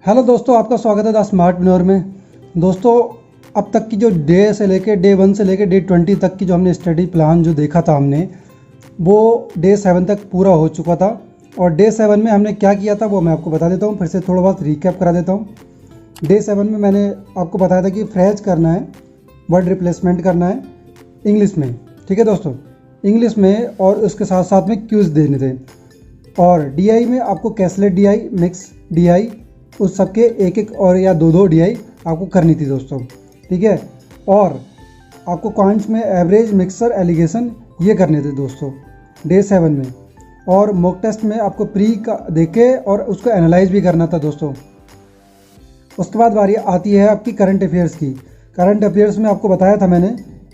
Hello दोस्तों, आपका स्वागत है द स्मार्टप्रेन्योर में। दोस्तों, अब तक की जो डे 1 से लेकर डे 20 तक की जो हमने स्टडी प्लान जो देखा था हमने, वो डे 7 तक पूरा हो चुका था। और डे 7 में हमने क्या किया था वो मैं आपको बता देता हूँ, फिर से थोड़ा बहुत रिकैप करा देता हूँ। डे 7 में मैंने आपको बताया था कि फ्रेज करना है, वर्ड रिप्लेसमेंट करना है इंग्लिश में। ठीक है दोस्तों, इंग्लिश में, और उसके साथ साथ में क्यूज़ देने थे। और डीआई में आपको कैसलेट डीआई, मिक्स डीआई, उस सबके एक एक और या दो डीआई आपको करनी थी दोस्तों। ठीक है, और आपको क्वांट्स में एवरेज, मिक्सर, एलिगेशन ये करने थे दोस्तों डे 7 में। और मॉक टेस्ट में आपको प्री का देके और उसको एनालाइज भी करना था दोस्तों। उसके बाद बारी आती है आपकी करंट अफेयर्स की। करंट अफेयर्स में आपको बताया था मैंने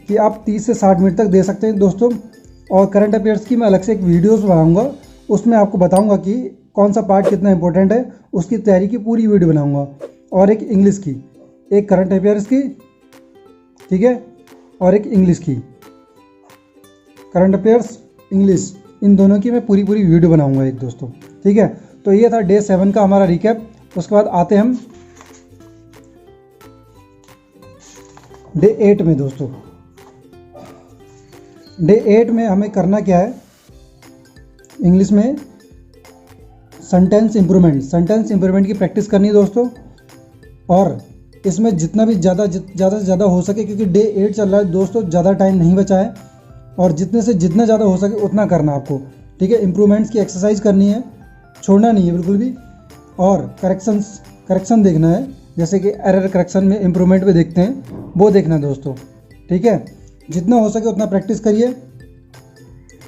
कि आप 30 से 60 मिनट तक दे सकते हैं दोस्तों। और करंट अफेयर्स की मैं अलग से एक वीडियोस बनाऊंगा, उसमें आपको बताऊंगा कि कौन सा पार्ट कितना इंपॉर्टेंट है, उसकी तैयारी की पूरी वीडियो बनाऊंगा। और एक इंग्लिश की, एक करंट अफेयर्स की, ठीक है, और एक इंग्लिश की, करंट अफेयर्स इंग्लिश, इन दोनों की मैं पूरी वीडियो बनाऊंगा एक दोस्तों। ठीक है, तो ये था डे 7 का हमारा रिकैप। उसके बाद आते हम डे 8 में दोस्तों। डे 8 में हमें करना क्या है, इंग्लिश में सेंटेंस इंप्रूवमेंट की प्रैक्टिस करनी है दोस्तों। और इसमें जितना भी ज़्यादा से ज़्यादा हो सके, क्योंकि डे 8 चल रहा है दोस्तों, ज़्यादा टाइम नहीं बचा है, और जितने से जितना ज़्यादा हो सके उतना करना आपको। ठीक है, इंप्रूवमेंट्स की एक्सरसाइज करनी है, छोड़ना नहीं है बिल्कुल भी। और करेक्शन देखना है, जैसे कि एरर करेक्शन में इंप्रूवमेंट में देखते हैं, वो देखना है दोस्तों। ठीक है, जितना हो सके उतना प्रैक्टिस करिए,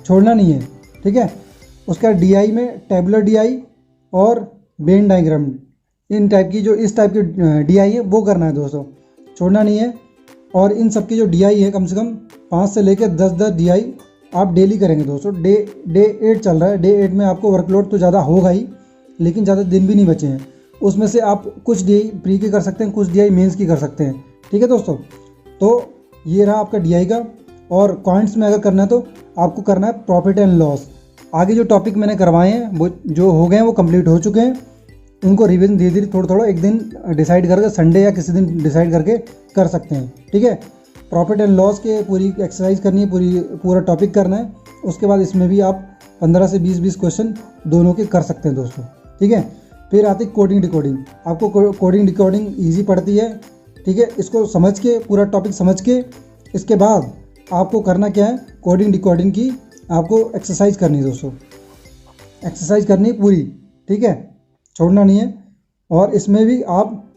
छोड़ना नहीं है। ठीक है, उसका डीआई में टेबुलर डीआई और वेन डायग्राम, इन टाइप की, जो इस टाइप की डीआई है वो करना है दोस्तों, छोड़ना नहीं है। और इन सब की जो डीआई है, कम से कम 5 से लेकर 10 डीआई आप डेली करेंगे दोस्तों। डे 8 चल रहा है, डे 8 में आपको वर्कलोड तो ज़्यादा होगा ही, लेकिन ज़्यादा दिन भी नहीं बचे हैं। उसमें से आप कुछ डीआई प्री की कर सकते हैं, कुछ डीआई मेंस की कर सकते हैं। ठीक है दोस्तों, तो ये रहा आपका डीआई का। और क्वांट्स में अगर करना है तो आपको करना है प्रॉफिट एंड लॉस। आगे जो टॉपिक मैंने करवाए हैं वो जो हो गए हैं वो कंप्लीट हो चुके हैं, उनको रिवीजन धीरे धीरे थोड़ा एक दिन डिसाइड करके, संडे या किसी दिन डिसाइड करके कर सकते हैं। ठीक है, प्रॉफिट एंड लॉस के पूरी एक्सरसाइज करनी है, पूरा टॉपिक करना है। उसके बाद इसमें भी आप 15 से 20 क्वेश्चन दोनों के कर सकते हैं दोस्तों। ठीक है, फिर आती कोडिंग डिकोडिंग। आपको कोडिंग डिकोडिंग ईजी पड़ती है। ठीक है, इसको समझ के, पूरा टॉपिक समझ के, इसके बाद आपको करना क्या है, कोडिंग डिकोडिंग की आपको एक्सरसाइज करनी है दोस्तों, एक्सरसाइज करनी है पूरी। ठीक है, छोड़ना नहीं है। और इसमें भी आप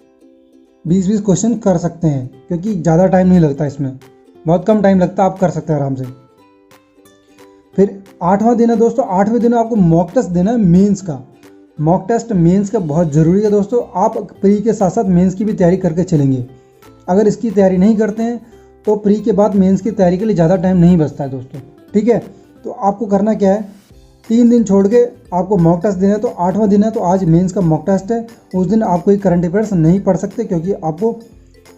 20 क्वेश्चन कर सकते हैं, क्योंकि ज़्यादा टाइम नहीं लगता, इसमें बहुत कम टाइम लगता है, आप कर सकते हैं आराम से। फिर 8वां दिन है दोस्तों, 8वें दिन आपको मॉक टेस्ट देना है मेंस का। मॉक टेस्ट मेंस का बहुत ज़रूरी है दोस्तों। आप प्री के साथ साथ मेंस की भी तैयारी करके चलेंगे। अगर इसकी तैयारी नहीं करते हैं तो प्री के बाद मेंस की तैयारी के लिए ज़्यादा टाइम नहीं बचता है दोस्तों। ठीक है, तो आपको करना क्या है, 3 दिन छोड़ के आपको मॉक टेस्ट देना है। तो 8वां दिन है, तो आज मेंस का मॉक टेस्ट है। उस दिन आप कोई करंट अफेयर्स नहीं पढ़ सकते, क्योंकि आपको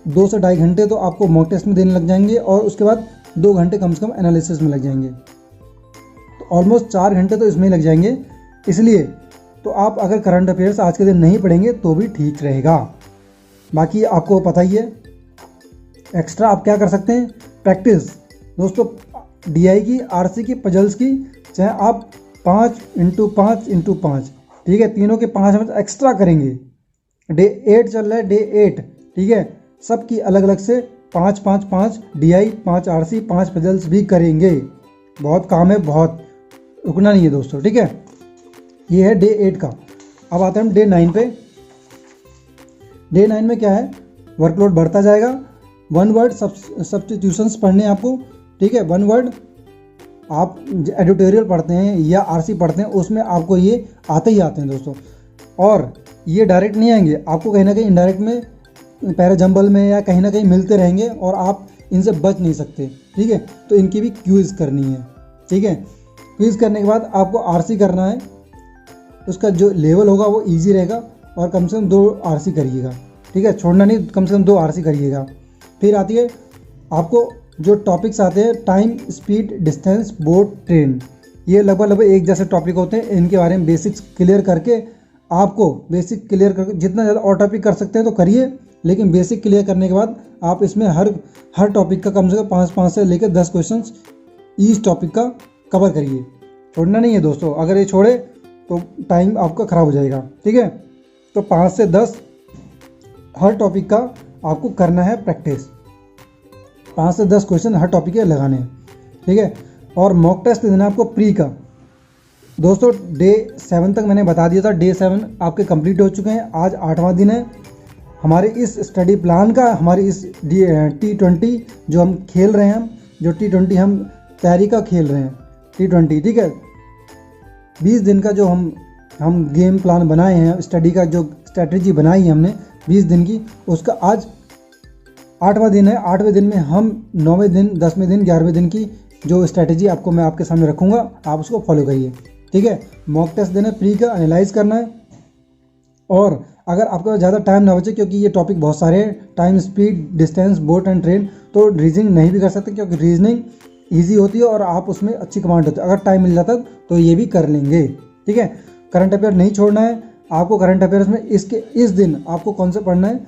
2 से ढाई घंटे तो आपको मॉक टेस्ट में देने लग जाएंगे, और उसके बाद 2 घंटे कम से कम एनालिसिस में लग जाएंगे। तो ऑलमोस्ट 4 घंटे तो इसमें ही लग जाएंगे। इसलिए तो आप अगर करंट अफेयर्स आज के दिन नहीं पढ़ेंगे तो भी ठीक रहेगा। बाकी आपको पता ही है, एक्स्ट्रा आप क्या कर सकते हैं, प्रैक्टिस दोस्तों, डीआई की, आरसी की, पजल्स की, चाहे आप 5x5x5, ठीक है, तीनों के 5 मिनट एक्स्ट्रा करेंगे। डे 8 चल रहा है, डे 8, ठीक है, सबकी अलग अलग से 5 डीआई, 5 आरसी, 5 पजल्स भी करेंगे। बहुत काम है, बहुत रुकना नहीं है दोस्तों। ठीक है, ये है डे 8 का। अब आते हैं हम डे 9 पे। डे 9 में क्या है, वर्कलोड बढ़ता जाएगा। 1 वर्ड सब्स्टिट्यूशंस पढ़ने आपको। ठीक है, 1 वर्ड आप एडिटोरियल पढ़ते हैं या आरसी पढ़ते हैं, उसमें आपको ये आते ही आते हैं दोस्तों। और ये डायरेक्ट नहीं आएंगे, आपको कहीं ना कहीं इनडायरेक्ट में, पैराजंबल में या कहीं ना कहीं मिलते रहेंगे, और आप इनसे बच नहीं सकते। ठीक है, तो इनकी भी क्विज़ करनी है। ठीक है, क्विज़ करने के बाद आपको आरसी करना है। उसका जो लेवल होगा वो ईजी रहेगा, और कम से कम 2 आरसी करिएगा। ठीक है, छोड़ना नहीं, कम से कम 2 आरसी करिएगा। फिर आती है आपको जो टॉपिक्स आते हैं, time, speed, distance, boat, train. ये लगभग एक जैसे टॉपिक होते हैं। इनके बारे में बेसिक्स क्लियर करके आपको बेसिक क्लियर कर, जितना ज़्यादा और टॉपिक कर सकते हैं तो करिए, लेकिन बेसिक क्लियर करने के बाद आप इसमें हर टॉपिक का कम से कम 5 से लेकर 10 क्वेश्चंस ईच टॉपिक का कवर करिए। छोड़ना नहीं है दोस्तों, अगर ये छोड़े तो टाइम आपका ख़राब हो जाएगा। ठीक है, तो 5 से 10 हर टॉपिक का आपको करना है प्रैक्टिस। 5 से 10 क्वेश्चन हर टॉपिक के लगाने हैं। ठीक है, और मॉक टेस्ट देना आपको प्री का। दोस्तों डे 7 तक मैंने बता दिया था, डे 7 आपके कंप्लीट हो चुके हैं। आज 8वां दिन है हमारे इस स्टडी प्लान का, हमारी इस T20 जो हम खेल रहे हैं, जो T20 हम तैयारी का खेल रहे हैं T20। ठीक है, 20 दिन का जो हम गेम प्लान बनाए हैं, स्टडी का जो स्ट्रैटेजी बनाई है हमने 20 दिन की, उसका आज 8वां दिन है। 8वें दिन में हम 9वें दिन, 10वें दिन, 11वें दिन की जो स्ट्रैटेजी आपको मैं आपके सामने रखूँगा, आप उसको फॉलो करिए। ठीक है, मॉक टेस्ट देना प्री का, एनालाइज करना है। और अगर आपके पास ज़्यादा टाइम ना बचे, क्योंकि ये टॉपिक बहुत सारे हैं, time, speed, distance, boat and train, तो रीजनिंग नहीं भी कर सकते, क्योंकि रीजनिंग ईजी होती है और आप उसमें अच्छी कमांड होती है। अगर टाइम मिल जाता तो ये भी कर लेंगे। ठीक है, करंट अफेयर नहीं छोड़ना है आपको। करंट अफेयर्स में इस दिन आपको कौन सा पढ़ना है,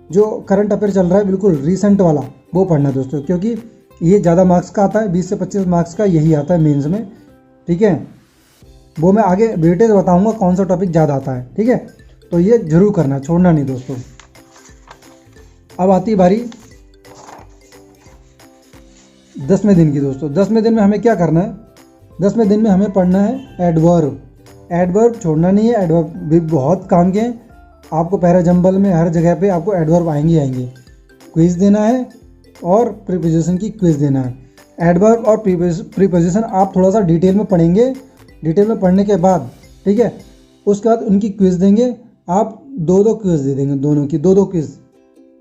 जो करंट अफेयर चल रहा है बिल्कुल रिसेंट वाला, वो पढ़ना है दोस्तों, क्योंकि ये ज़्यादा मार्क्स का आता है, 20 से 25 मार्क्स का यही आता है मेंस में। ठीक है, वो मैं आगे वेटेज बताऊंगा कौन सा टॉपिक ज़्यादा आता है। ठीक है, तो ये जरूर करना, छोड़ना नहीं दोस्तों। अब आती है बारी 10वें दिन की। दोस्तों 10वें दिन में हमें क्या करना है, 10वें दिन में हमें पढ़ना है एडवर्ब। एडवर्ब छोड़ना नहीं है, एडवर्ब भी बहुत काम के हैं। आपको पैराजंबल में हर जगह पे आपको एडवर्ब आएंगे। क्विज देना है और प्रीपोजिशन की क्विज देना है। एडवर्ब और प्रीपोजिशन आप थोड़ा सा डिटेल में पढ़ेंगे। डिटेल में पढ़ने के बाद, ठीक है, उसके बाद उनकी क्विज देंगे। आप 2-2 क्विज दे देंगे, दोनों की 2-2 क्विज,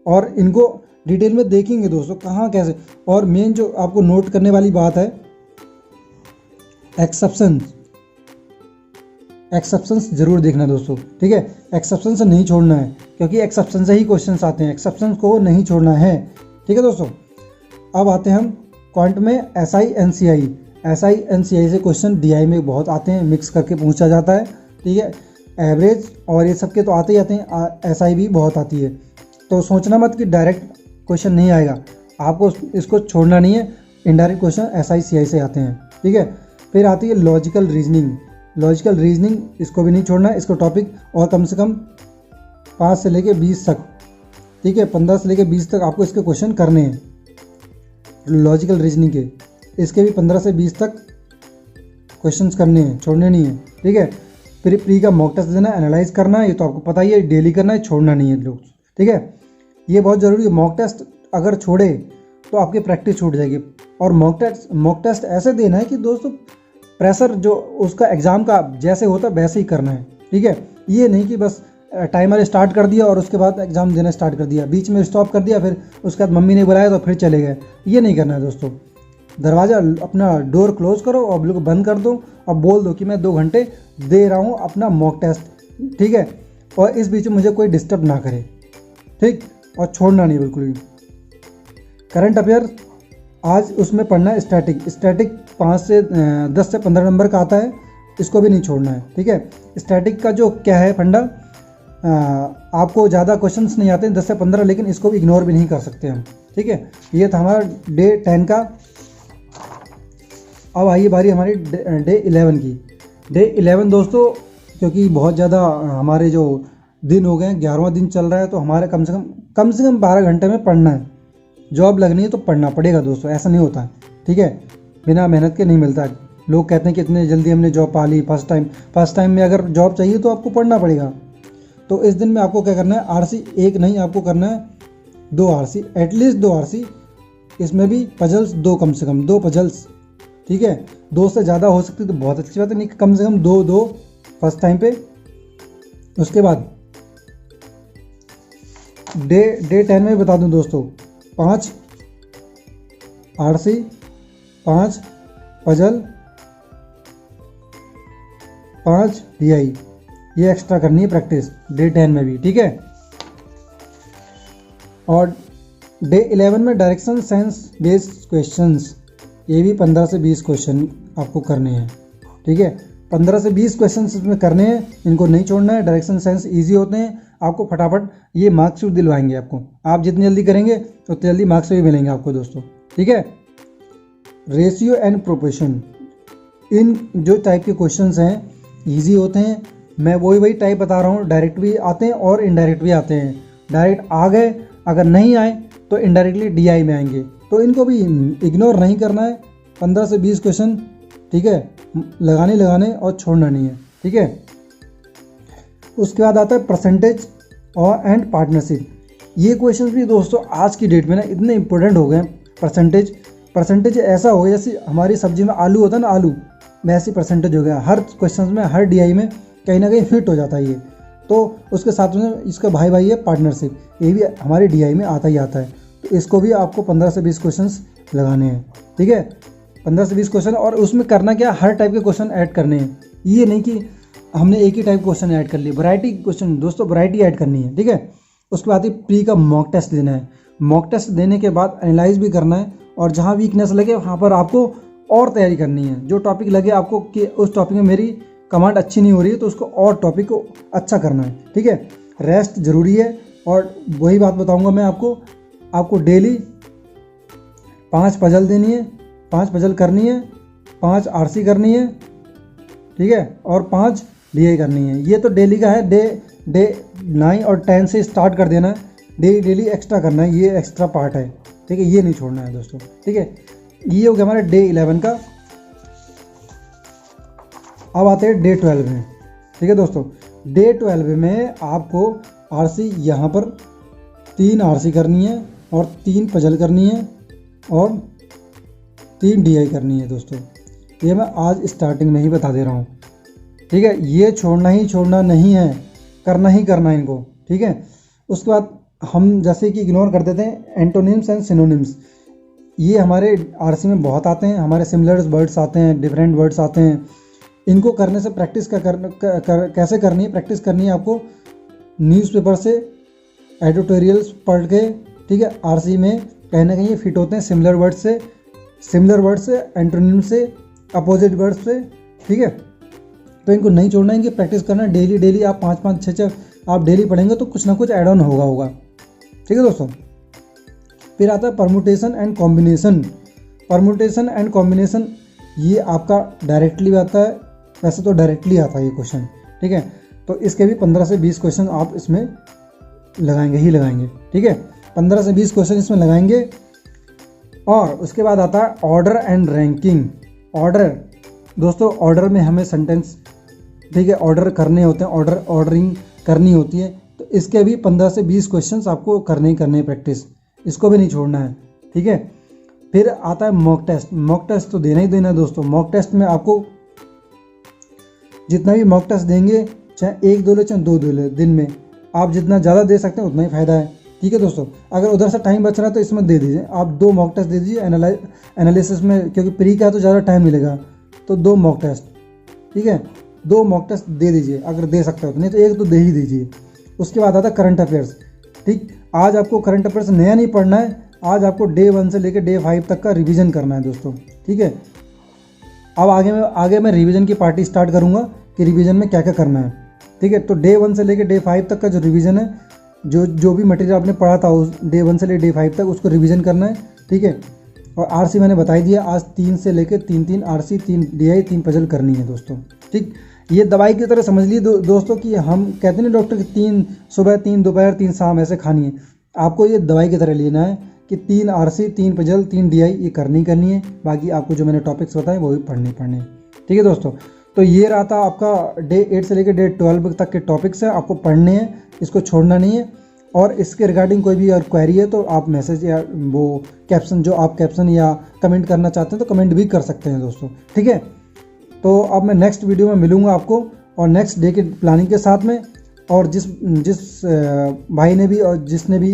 और इनको डिटेल में देखेंगे दोस्तों कहाँ कैसे। और मेन जो आपको नोट करने वाली बात है, एक्सेप्शंस जरूर देखना दोस्तों। ठीक है, एक्सेप्शन से नहीं छोड़ना है, क्योंकि एक्सेप्शन से ही क्वेश्चंस आते हैं, एक्सेप्शन को नहीं छोड़ना है। ठीक है दोस्तों, अब आते हैं हम क्वांट में SI NCI से क्वेश्चन DI में बहुत आते हैं, मिक्स करके पूछा जाता है। ठीक है, एवरेज और ये सब के तो आते ही आते हैं, SI भी बहुत आती है। तो सोचना मत कि डायरेक्ट क्वेश्चन नहीं आएगा, आपको इसको छोड़ना नहीं है। इनडायरेक्ट क्वेश्चन SI CI से आते हैं। ठीक है, फिर आती है लॉजिकल रीजनिंग, इसको भी नहीं छोड़ना है। इसको टॉपिक और कम से कम 5 से लेके 20 तक, ठीक है, 15 से लेके 20 तक आपको इसके क्वेश्चन करने हैं लॉजिकल रीजनिंग के। इसके भी 15 से 20 तक क्वेश्चंस करने हैं, छोड़ने नहीं है। ठीक है, फिर प्री का मॉक टेस्ट देना, एनालाइज करना है, ये तो आपको पता ही है, डेली करना है, छोड़ना नहीं है लोग। ठीक है, ये बहुत ज़रूरी है। मॉक टेस्ट अगर छोड़े तो आपकी प्रैक्टिस छूट जाएगी। और मॉक टेस्ट ऐसे देना है कि दोस्तों प्रेशर जो उसका एग्ज़ाम का जैसे होता है वैसे ही करना है। ठीक है, ये नहीं कि बस टाइमर स्टार्ट कर दिया और उसके बाद एग्ज़ाम देना स्टार्ट कर दिया, बीच में स्टॉप कर दिया, फिर उसके बाद मम्मी ने बुलाया तो फिर चले गए। ये नहीं करना है दोस्तों। दरवाज़ा अपना डोर क्लोज करो और बिल्कुल बंद कर दो और बोल दो कि मैं 2 घंटे दे रहा हूँ अपना मॉक टेस्ट। ठीक है, और इस बीच में मुझे कोई डिस्टर्ब ना करे। ठीक, और छोड़ना नहीं बिल्कुल भी। करंट अफेयर आज उसमें पढ़ना है स्टैटिक 10 से 15 नंबर का आता है, इसको भी नहीं छोड़ना है। ठीक है, स्टैटिक का जो क्या है फंडा, आपको ज़्यादा क्वेश्चंस नहीं आते हैं 10 से 15, लेकिन इसको भी इग्नोर भी नहीं कर सकते हम। ठीक है, ये था हमारा डे 10 का। अब आइए बारी हमारी डे 11 की। डे 11 दोस्तों, क्योंकि बहुत ज़्यादा हमारे जो दिन हो गए, 11वां दिन चल रहा है, तो हमारे कम से कम 12 घंटे में पढ़ना है। जॉब लगनी है तो पढ़ना पड़ेगा दोस्तों, ऐसा नहीं होता है। ठीक है, बिना मेहनत के नहीं मिलता है। लोग कहते हैं कि इतने जल्दी हमने जॉब पा ली फर्स्ट टाइम में। अगर जॉब चाहिए तो आपको पढ़ना पड़ेगा। तो इस दिन में आपको क्या करना है, RC एक नहीं, आपको करना है 2 RC, एटलीस्ट 2 RC। इसमें भी पजल्स 2, कम से कम 2 पजल्स। ठीक है, 2 से ज़्यादा हो सकती तो बहुत अच्छी बात है, नहीं कम से कम 2 फर्स्ट टाइम पे। उसके बाद डे 10 में बता दूं दोस्तों, 5 RC, 5 पजल, 5 DI, ये एक्स्ट्रा करनी है प्रैक्टिस डे 10 में भी। ठीक है, और डे 11 में डायरेक्शन सेंस बेस्ड क्वेश्चंस, ये भी 15 से 20 क्वेश्चन आपको करने हैं। ठीक है, 15 से 20 क्वेश्चन इसमें करने हैं, इनको नहीं छोड़ना है। डायरेक्शन साइंस इजी होते हैं, आपको फटाफट ये मार्क्स भी दिलवाएंगे आपको। आप जितनी जल्दी करेंगे उतनी जल्दी मार्क्स भी मिलेंगे आपको दोस्तों, ठीक है। रेशियो एंड प्रोपोर्शन, इन जो टाइप के क्वेश्चंस हैं इजी होते हैं। मैं वही टाइप बता रहा हूँ, डायरेक्ट भी आते हैं और इनडायरेक्ट भी आते हैं। डायरेक्ट आ गए, अगर नहीं आए तो इनडायरेक्टली DI में आएंगे, तो इनको भी इग्नोर नहीं करना है। 15 से 20 क्वेश्चन, ठीक है, लगाने और छोड़ना नहीं है, ठीक है। उसके बाद आता है परसेंटेज और एंड पार्टनरशिप। ये क्वेश्चन भी दोस्तों आज की डेट में ना इतने इंपॉर्टेंट हो गए। परसेंटेज ऐसा हो गया जैसे हमारी सब्जी में आलू होता है ना, आलू वैसी परसेंटेज हो गया। हर क्वेश्चन में, हर DI में कहीं ना कहीं फिट हो जाता है ये। तो उसके साथ में इसका भाई है पार्टनरशिप, ये भी हमारे DI में आता ही आता है। तो इसको भी आपको 15 से 20 क्वेश्चंस लगाने हैं, ठीक है। 15 से 20 क्वेश्चन, और उसमें करना क्या, हर टाइप के क्वेश्चन ऐड करने हैं। ये नहीं कि हमने एक ही टाइप क्वेश्चन ऐड कर लिए, वैरायटी क्वेश्चन दोस्तों, वैरायटी ऐड करनी है, ठीक है। उसके बाद प्री का मॉक टेस्ट देना है। मॉक टेस्ट देने के बाद एनालाइज भी करना है, और जहाँ वीकनेस लगे वहाँ पर आपको और तैयारी करनी है। जो टॉपिक लगे आपको कि उस टॉपिक में मेरी कमांड अच्छी नहीं हो रही है, तो उसको और टॉपिक को अच्छा करना है, ठीक है। रेस्ट ज़रूरी है, और वही बात बताऊंगा मैं आपको डेली 5 पजल देनी है, 5 पजल करनी है, 5 RC करनी है, ठीक है, और 5 DI करनी है। ये तो डेली का है, डे 9 और 10 से स्टार्ट कर देना है, डेली एक्स्ट्रा करना है, ये एक्स्ट्रा पार्ट है, ठीक है, ये नहीं छोड़ना है दोस्तों, ठीक है। ये हो गया हमारे डे 11 का। अब आते हैं डे 12 में, ठीक है दोस्तों। डे 12 में आपको RC यहाँ पर 3 RC करनी है, और 3 पजल करनी है, और 3 DI करनी है दोस्तों। ये मैं आज स्टार्टिंग में ही बता दे रहा हूँ, ठीक है। ये छोड़ना नहीं है, करना ही करना है इनको, ठीक है। उसके बाद हम जैसे कि इग्नोर कर देते हैं एंटोनिम्स एंड सिनोनिम्स। ये हमारे RC में बहुत आते हैं, हमारे सिमिलर वर्ड्स आते हैं, डिफरेंट वर्ड्स आते हैं। इनको करने से प्रैक्टिस कैसे करनी है, प्रैक्टिस करनी है आपको न्यूज़पेपर से, एडिटोरियल्स पढ़ के, ठीक है। RC में कहीं ना कहीं ये फिट होते हैं सिमिलर वर्ड से, एंटोनिम से, अपोजिट वर्ड से, ठीक है। तो इनको नहीं छोड़ना है, इनकी प्रैक्टिस करना है डेली। आप 5-5, 6-6 आप डेली पढ़ेंगे तो कुछ ना कुछ ऐड ऑन होगा, ठीक है दोस्तों। फिर आता है परमुटेशन एंड कॉम्बिनेशन। ये आपका डायरेक्टली आता है, वैसे तो डायरेक्टली आता है ये क्वेश्चन, ठीक है। तो इसके भी 15 से 20 क्वेश्चन आप इसमें लगाएंगे, ठीक है। 15 से 20 क्वेश्चन इसमें लगाएंगे। और उसके बाद आता है ऑर्डर एंड रैंकिंग। दोस्तों ऑर्डर में हमें सेंटेंस, ठीक है, ऑर्डर करने होते हैं, ऑर्डरिंग करनी होती है। तो इसके भी 15 से 20 क्वेश्चंस आपको करने प्रैक्टिस, इसको भी नहीं छोड़ना है, ठीक है। फिर आता है मॉक टेस्ट तो देना ही देना है दोस्तों। मॉक टेस्ट में आपको जितना भी मॉक टेस्ट देंगे, चाहे 1-2 ले चाहे 2 ले, दिन में आप जितना ज़्यादा दे सकते हैं उतना ही फ़ायदा है, ठीक है दोस्तों। अगर उधर से टाइम बच रहा है तो इसमें दे दीजिए, आप 2 मॉक टेस्ट दे दीजिए एनालिसिस में, क्योंकि प्री का है तो ज़्यादा टाइम मिलेगा, तो 2 मॉक टेस्ट, ठीक है, 2 मॉक टेस्ट दे दीजिए अगर दे सकते हो तो, नहीं तो 1 तो दे ही दीजिए। उसके बाद आता है करंट अफेयर्स, ठीक। आज आपको करंट अफेयर्स नया नहीं पढ़ना है, आज आपको डे 1 से लेकर डे 5 तक का रिवीजन करना है दोस्तों, ठीक है। अब आगे मैं रिवीजन की पार्टी स्टार्ट करूँगा कि रिवीजन में क्या क्या करना है, ठीक है। तो डे 1 से लेकर डे 5 तक का जो रिवीजन है, जो भी मटेरियल आपने पढ़ा था उस डे 1 से लेकर डे 5 तक उसको रिवीजन करना है, ठीक है। और RC मैंने बता ही दिया, आज 3 से लेकर 3 RC, 3 DI, 3 पजल करनी है दोस्तों, ठीक। ये दवाई की तरह समझ लिए दोस्तों कि हम कहते हैं ना डॉक्टर कि 3 सुबह, 3 दोपहर, 3 शाम ऐसे खानी है। आपको ये दवाई की तरह लेना है कि 3 RC, 3 पजल, 3 DI ये करनी है। बाकी आपको जो मैंने टॉपिक्स बताए वो भी पढ़ने, ठीक है दोस्तों। तो ये रहा था आपका डे 8 से लेकर डे 12 तक के टॉपिक्स हैं, आपको पढ़ने हैं, इसको छोड़ना नहीं है। और इसके रिगार्डिंग कोई भी अगर क्वेरी है तो आप मैसेज या वो कैप्शन, जो आप कैप्शन या कमेंट करना चाहते हैं तो कमेंट भी कर सकते हैं दोस्तों, ठीक है। तो अब मैं नेक्स्ट वीडियो में मिलूँगा आपको, और नेक्स्ट डे की प्लानिंग के साथ में। और जिस भाई ने भी और जिसने भी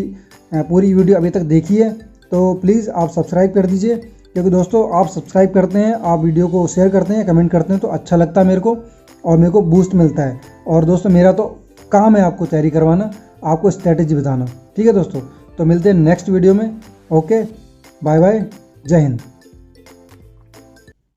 पूरी वीडियो अभी तक देखी है तो प्लीज़ आप सब्सक्राइब कर दीजिए, क्योंकि दोस्तों आप सब्सक्राइब करते हैं, आप वीडियो को शेयर करते हैं, कमेंट करते हैं तो अच्छा लगता है मेरे को, और मेरे को बूस्ट मिलता है। और दोस्तों मेरा तो काम है आपको तैयारी करवाना, आपको स्ट्रैटेजी बताना, ठीक है दोस्तों। तो मिलते हैं नेक्स्ट वीडियो में। ओके, बाय बाय, जय हिंद।